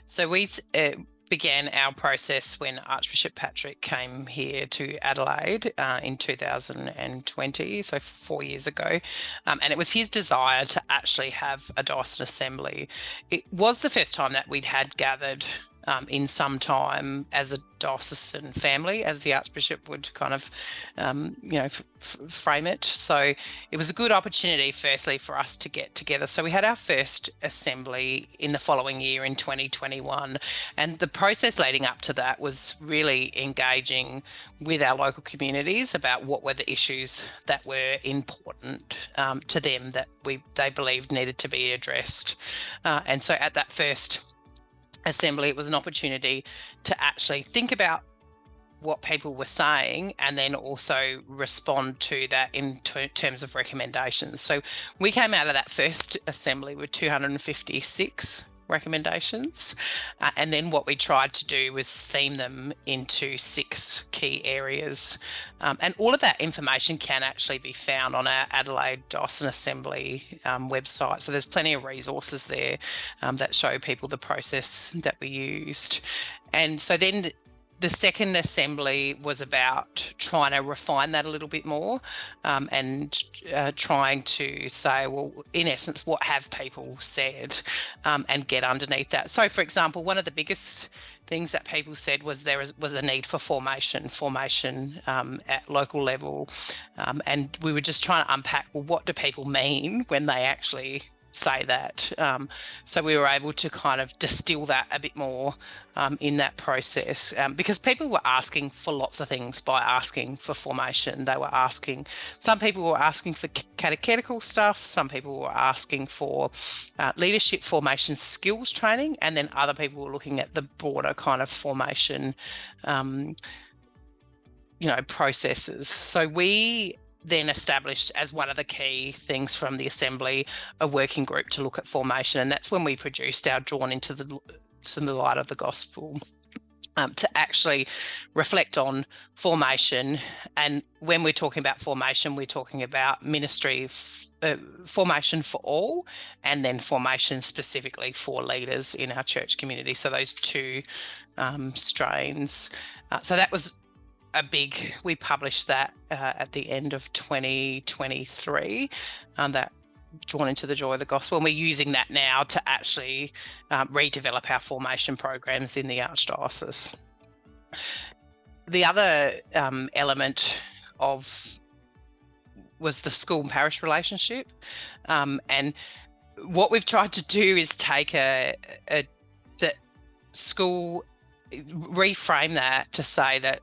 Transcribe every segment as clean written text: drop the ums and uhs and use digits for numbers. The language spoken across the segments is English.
So we began our process when Archbishop Patrick came here to Adelaide in 2020, so 4 years ago, and it was his desire to actually have a diocesan assembly. It was the first time that we'd had gathered in some time as a diocesan family, as the Archbishop would kind of, frame it. So it was a good opportunity, firstly, for us to get together. So we had our first assembly in the following year in 2021. And the process leading up to that was really engaging with our local communities about what were the issues that were important to them that they believed needed to be addressed. And so at that first assembly, it was an opportunity to actually think about what people were saying and then also respond to that in terms of recommendations. So we came out of that first assembly with 256 recommendations, and then what we tried to do was theme them into 6 key areas, and all of that information can actually be found on our Adelaide Diocesan Assembly website. So there's plenty of resources there that show people the process that we used. And so then the second assembly was about trying to refine that a little bit more, and trying to say, well, in essence, what have people said, and get underneath that. So, for example, one of the biggest things that people said was there was a need for formation at local level, and we were just trying to unpack, well, what do people mean when they actually say that? So we were able to kind of distill that a bit more in that process, because people were asking for lots of things by asking for formation. Some people were asking for catechetical stuff, some people were asking for leadership formation skills training, and then other people were looking at the broader kind of formation processes. So we then established, as one of the key things from the assembly, a working group to look at formation, and that's when we produced our Drawn into the Light of the Gospel, to actually reflect on formation. And when we're talking about formation, we're talking about ministry formation for all, and then formation specifically for leaders in our church community. So those 2 strains. So that was we published that at the end of 2023, that Drawn into the Joy of the Gospel, and we're using that now to actually redevelop our formation programs in the Archdiocese. The other element was the school and parish relationship, and what we've tried to do is take the school, reframe that to say that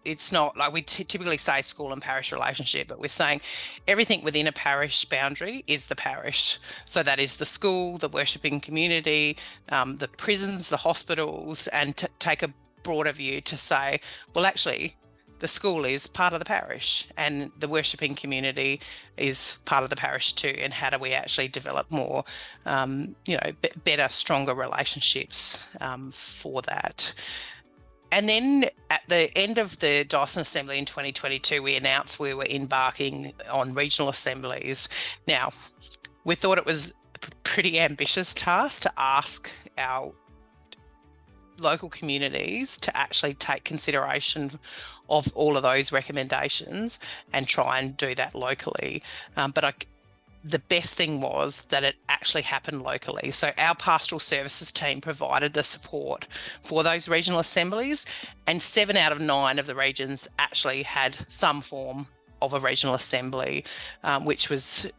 it's not like we typically say school and parish relationship, but we're saying everything within a parish boundary is the parish. So that is the school, the worshipping community, the prisons, the hospitals, and to take a broader view to say, well, actually, the school is part of the parish and the worshipping community is part of the parish too. And how do we actually develop more, better, stronger relationships for that? And then at the end of the Diocesan Assembly in 2022, we announced we were embarking on regional assemblies. Now, we thought it was a pretty ambitious task to ask our local communities to actually take consideration of all of those recommendations and try and do that locally. But the best thing was that it actually happened locally. So our pastoral services team provided the support for those regional assemblies, and 7 out of 9 of the regions actually had some form of a regional assembly, which was,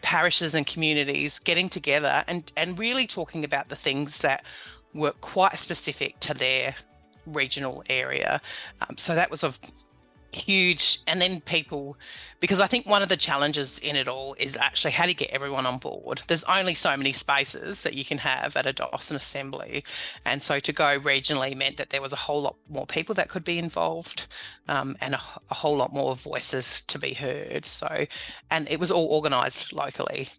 parishes and communities getting together and really talking about the things that were quite specific to their regional area. So that was of huge. And then people, because I think one of the challenges in it all is actually how do you get everyone on board? There's only so many spaces that you can have at a diocesan assembly, and so to go regionally meant that there was a whole lot more people that could be involved, and a whole lot more voices to be heard. So, and it was all organised locally.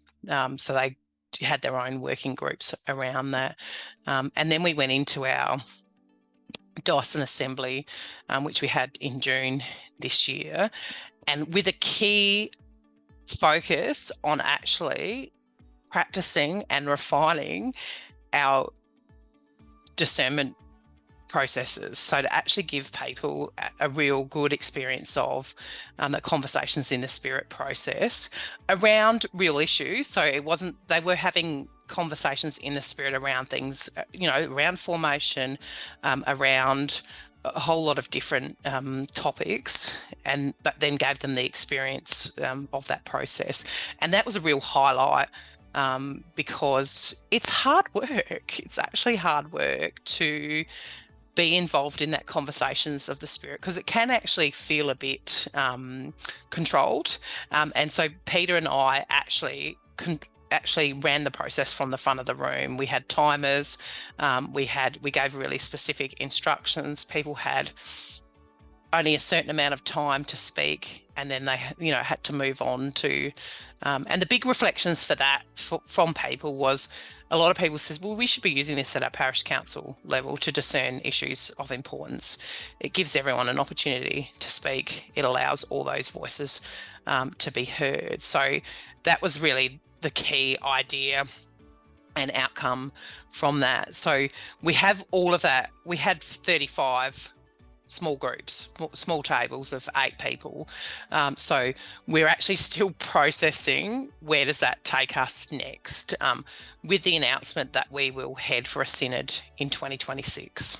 So they had their own working groups around that. And then we went into our Diocesan Assembly, which we had in June this year, and with a key focus on actually practicing and refining our discernment processes, so to actually give people a real good experience of the conversations in the Spirit process around real issues. So it wasn't, they were having conversations in the Spirit around things, around formation, around a whole lot of different topics, but then gave them the experience of that process. And that was a real highlight, because it's hard work. It's actually hard work to be involved in that conversations of the Spirit, because it can actually feel a bit controlled. And so Peter and I actually ran the process from the front of the room. We had timers, we gave really specific instructions. People had only a certain amount of time to speak, and then they had to move on to and the big reflections for that from people was, a lot of people says, well, we should be using this at our parish council level to discern issues of importance. It gives everyone an opportunity to speak. It allows all those voices to be heard. So that was really the key idea and outcome from that. So we have all of that. We had 35 small groups, small tables of 8 people. So we're actually still processing where does that take us next, with the announcement that we will head for a synod in 2026,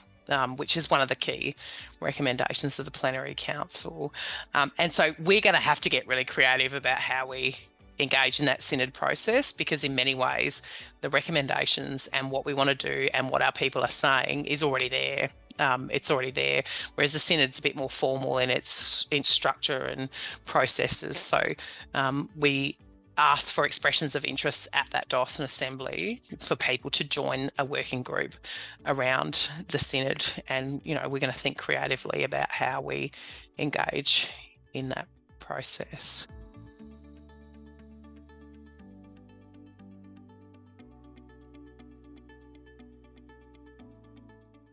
which is one of the key recommendations of the Plenary Council. And so we're going to have to get really creative about how we engage in that synod process, because in many ways the recommendations and what we want to do and what our people are saying is already there. It's already there, whereas the synod's a bit more formal in its structure and processes. So we ask for expressions of interest at that Diocesan Assembly for people to join a working group around the synod, and we're going to think creatively about how we engage in that process.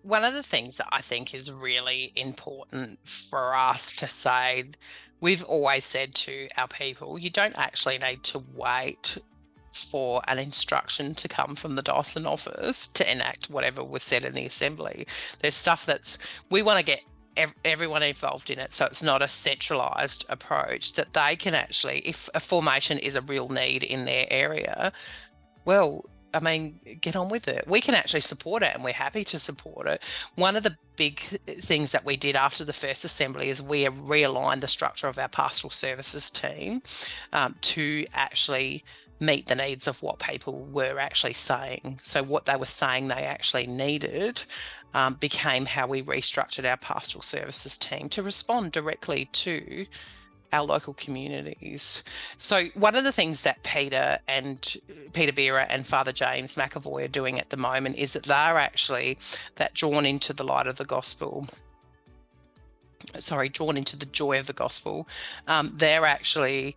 One of the things that I think is really important for us to say, we've always said to our people, you don't actually need to wait for an instruction to come from the diocesan office to enact whatever was said in the assembly. There's stuff we want to get everyone involved in it, so it's not a centralised approach, that they can actually, if a formation is a real need in their area, well, get on with it. We can actually support it, and we're happy to support it. One of the big things that we did after the first assembly is we realigned the structure of our pastoral services team to actually meet the needs of what people were actually saying. So what they were saying they actually needed became how we restructured our pastoral services team to respond directly to our local communities. So one of the things that Peter Beera and Father James McAvoy are doing at the moment is that they're actually drawn into the light of the gospel. Drawn into the joy of the gospel. They're actually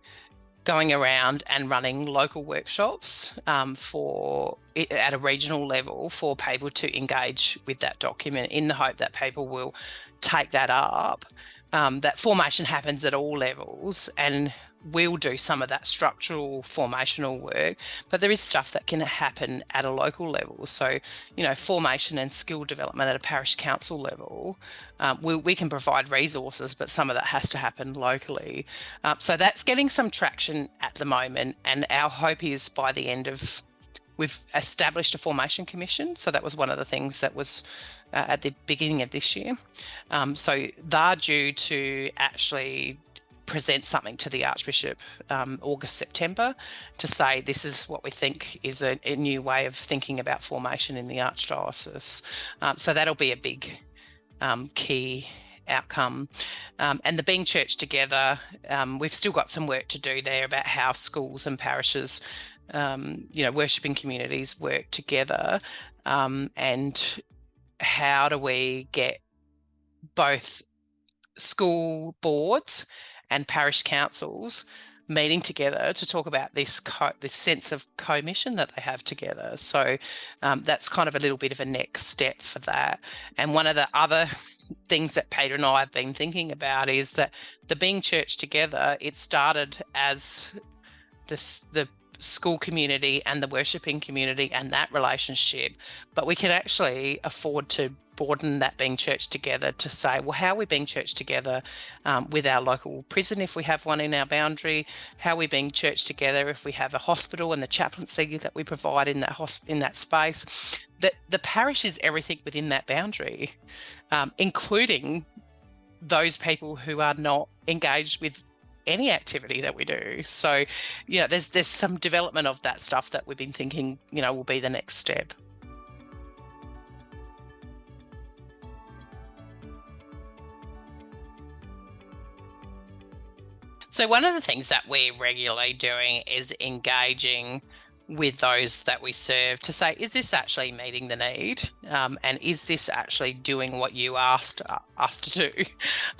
going around and running local workshops at a regional level for people to engage with that document, in the hope that people will take that up. That formation happens at all levels, and we'll do some of that structural formational work, but there is stuff that can happen at a local level. So, formation and skill development at a parish council level, we can provide resources, but some of that has to happen locally. So that's getting some traction at the moment, and our hope is by the end of, we've established a formation commission. So that was one of the things that was at the beginning of this year. So they're due to actually present something to the Archbishop August, September, to say this is what we think is a new way of thinking about formation in the Archdiocese. So that'll be a big key outcome. And the Being Church Together, we've still got some work to do there about how schools and parishes, worshipping communities work together, and how do we get both school boards and parish councils meeting together to talk about this sense of co-mission that they have together. So that's kind of a little bit of a next step for that. And one of the other things that Peter and I have been thinking about is that the Being Church Together, it started as the school community and the worshipping community and that relationship, but we can actually afford to broaden that Being Church Together to say, well, how are we being church together with our local prison if we have one in our boundary? How are we being church together if we have a hospital and the chaplaincy that we provide in that space? That the parish is everything within that boundary, including those people who are not engaged with any activity that we do. So, there's some development of that stuff that we've been thinking, will be the next step. So one of the things that we're regularly doing is engaging with those that we serve to say, is this actually meeting the need? And is this actually doing what you asked us to do?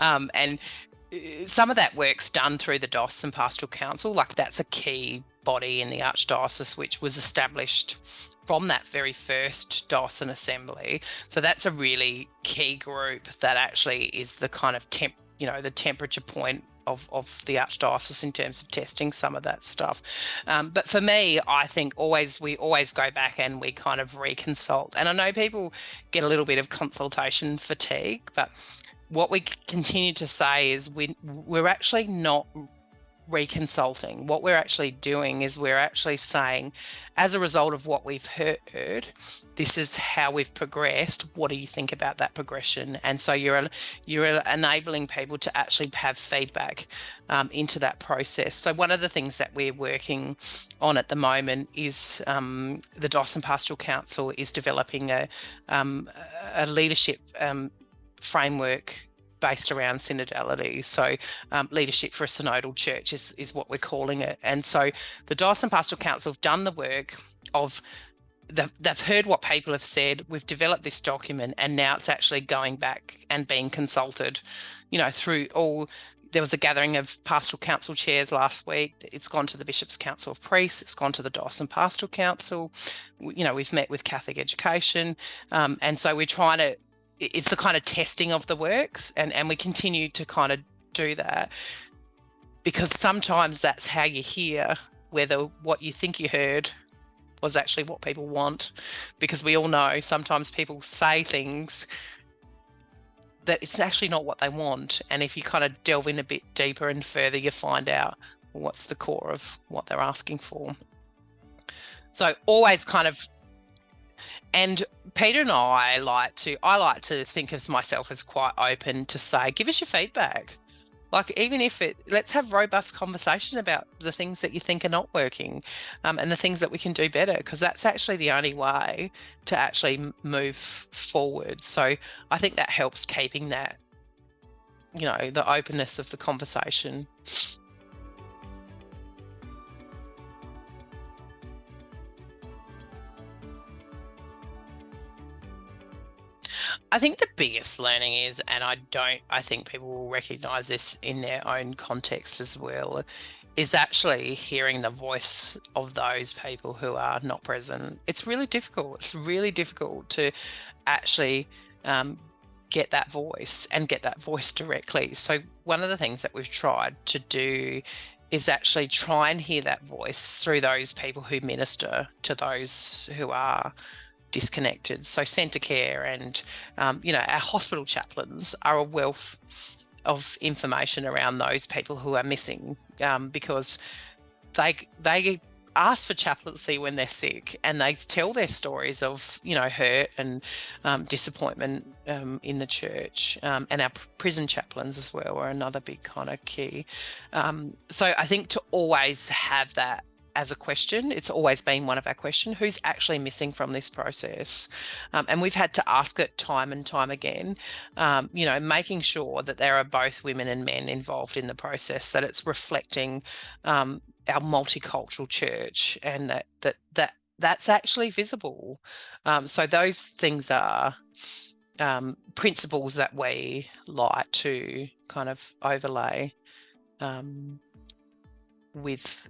And some of that work's done through the Diocesan Pastoral Council. Like, that's a key body in the Archdiocese, which was established from that very first diocesan assembly. So that's a really key group that actually is the kind of the temperature point of the Archdiocese in terms of testing some of that stuff. But for me, I think we always go back and we kind of reconsult. And I know people get a little bit of consultation fatigue, but what we continue to say is we're actually not reconsulting. What we're actually doing is we're actually saying, as a result of what we've heard, this is how we've progressed. What do you think about that progression? And so you're enabling people to actually have feedback into that process. So one of the things that we're working on at the moment is the Diocesan Pastoral Council is developing a leadership framework based around synodality. So leadership for a synodal church is what we're calling it. And so the Diocesan Pastoral Council have done the work of, they've heard what people have said, we've developed this document, and now it's actually going back and being consulted, through all. There was a gathering of pastoral council chairs last week. It's gone to the Bishop's Council of Priests. It's gone to the Diocesan Pastoral Council. We've met with Catholic Education. And so we're trying to, it's the kind of testing of the works, and we continue to kind of do that, because sometimes that's how you hear whether what you think you heard was actually what people want, because we all know sometimes people say things that it's actually not what they want. And if you kind of delve in a bit deeper and further, you find out what's the core of what they're asking for. So always kind of, and Peter and I like to think of myself as quite open to say, give us your feedback. Like, even if let's have robust conversation about the things that you think are not working, and the things that we can do better, because that's actually the only way to actually move forward. So I think that helps keeping that, the openness of the conversation. I think the biggest learning is, and I think people will recognise this in their own context as well, is actually hearing the voice of those people who are not present. It's really difficult. It's really difficult to actually get that voice and get that voice directly. So one of the things that we've tried to do is actually try and hear that voice through those people who minister to those who are disconnected. So centre care and our hospital chaplains are a wealth of information around those people who are missing, because they ask for chaplaincy when they're sick, and they tell their stories of hurt and disappointment in the church, and our prison chaplains as well are another big kind of key. So I think to always have that as a question, it's always been one of our questions, who's actually missing from this process? And we've had to ask it time and time again, making sure that there are both women and men involved in the process, that it's reflecting our multicultural church, and that's actually visible. So those things are principles that we like to kind of overlay with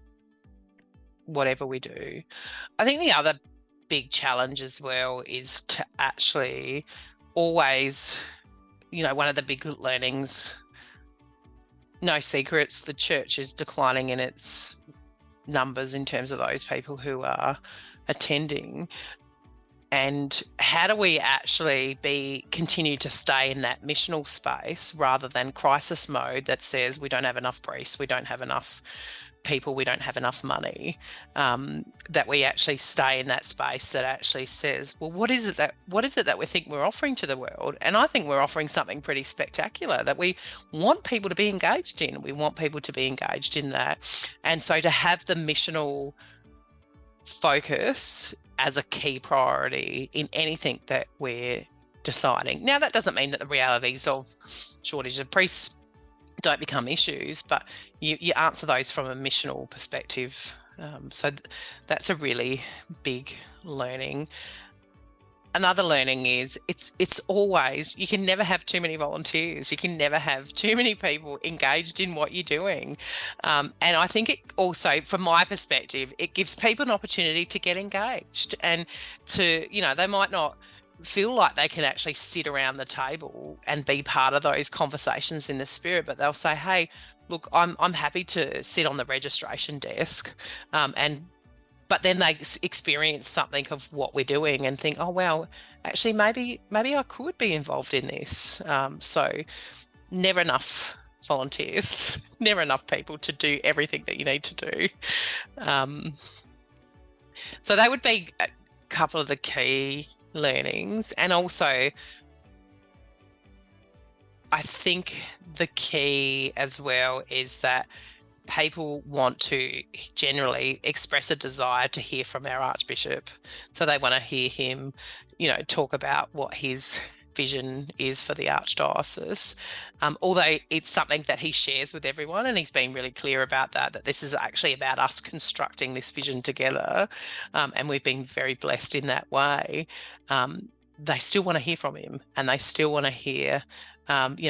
whatever we do. I think the other big challenge as well is to actually always, one of the big learnings, no secrets, the church is declining in its numbers in terms of those people who are attending. And how do we actually continue to stay in that missional space rather than crisis mode that says we don't have enough priests, we don't have enough people, we don't have enough money, that we actually stay in that space that actually says, well, what is it that we think we're offering to the world? And I think we're offering something pretty spectacular that we want people to be engaged in. We want people to be engaged in that. And so to have the missional focus as a key priority in anything that we're deciding. Now, that doesn't mean that the realities of shortage of priests don't become issues, but you answer those from a missional perspective. So that's a really big learning. Another learning is it's always, you can never have too many volunteers. You can never have too many people engaged in what you're doing. And I think it also, from my perspective, it gives people an opportunity to get engaged and to, they might not feel like they can actually sit around the table and be part of those conversations in the spirit, but they'll say, hey, look, I'm happy to sit on the registration desk, but then they experience something of what we're doing and think, oh, well, actually, maybe I could be involved in this. So never enough volunteers, never enough people to do everything that you need to do. So that would be a couple of the key learnings. And also, I think the key as well is that people want to generally express a desire to hear from our Archbishop. So they want to hear him, talk about what his vision is for the Archdiocese. Although it's something that he shares with everyone, and he's been really clear about that this is actually about us constructing this vision together. And we've been very blessed in that way. They still want to hear from him, and they still want to hear,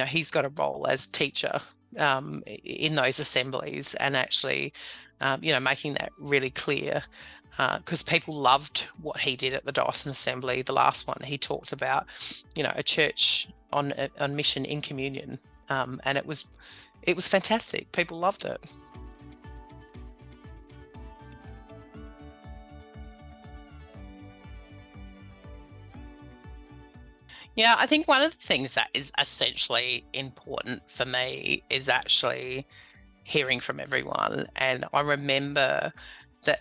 he's got a role as teacher in those assemblies, and actually, making that really clear, because people loved what he did at the Diocesan Assembly. The last one, he talked about, a church on mission in communion, and it was fantastic. People loved it. Yeah, I think one of the things that is essentially important for me is actually hearing from everyone. And I remember that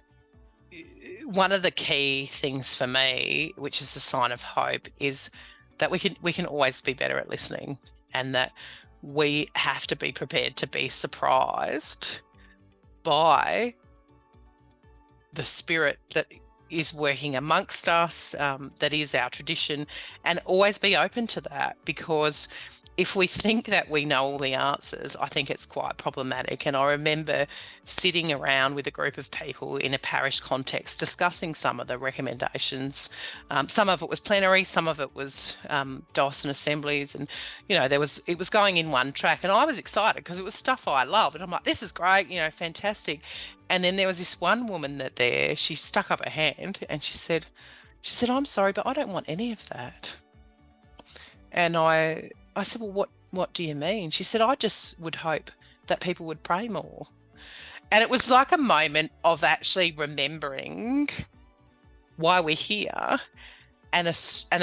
one of the key things for me, which is a sign of hope, is that we can always be better at listening, and that we have to be prepared to be surprised by the spirit that is working amongst us, that is our tradition, and always be open to that, because if we think that we know all the answers, I think it's quite problematic. And I remember sitting around with a group of people in a parish context discussing some of the recommendations. Some of it was plenary, some of it was diocesan assemblies, and it was going in one track, and I was excited because it was stuff I love, and I'm like, this is great, fantastic. And then there was this one woman she stuck up her hand and she said, I'm sorry, but I don't want any of that. And I said, well, what do you mean? She said, I just would hope that people would pray more. And it was like a moment of actually remembering why we're here, and a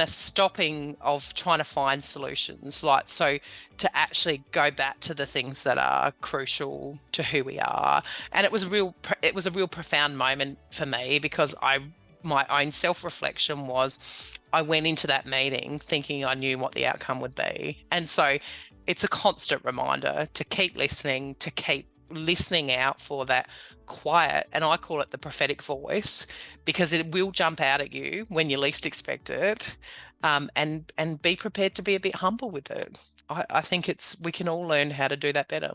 stopping of trying to find solutions, so to actually go back to the things that are crucial to who we are. And it was a real profound moment for me, because my own self-reflection was, I went into that meeting thinking I knew what the outcome would be. And so it's a constant reminder to keep listening, to keep listening out for that quiet, and I call it the prophetic voice, because it will jump out at you when you least expect it, and be prepared to be a bit humble with it. I think we can all learn how to do that better.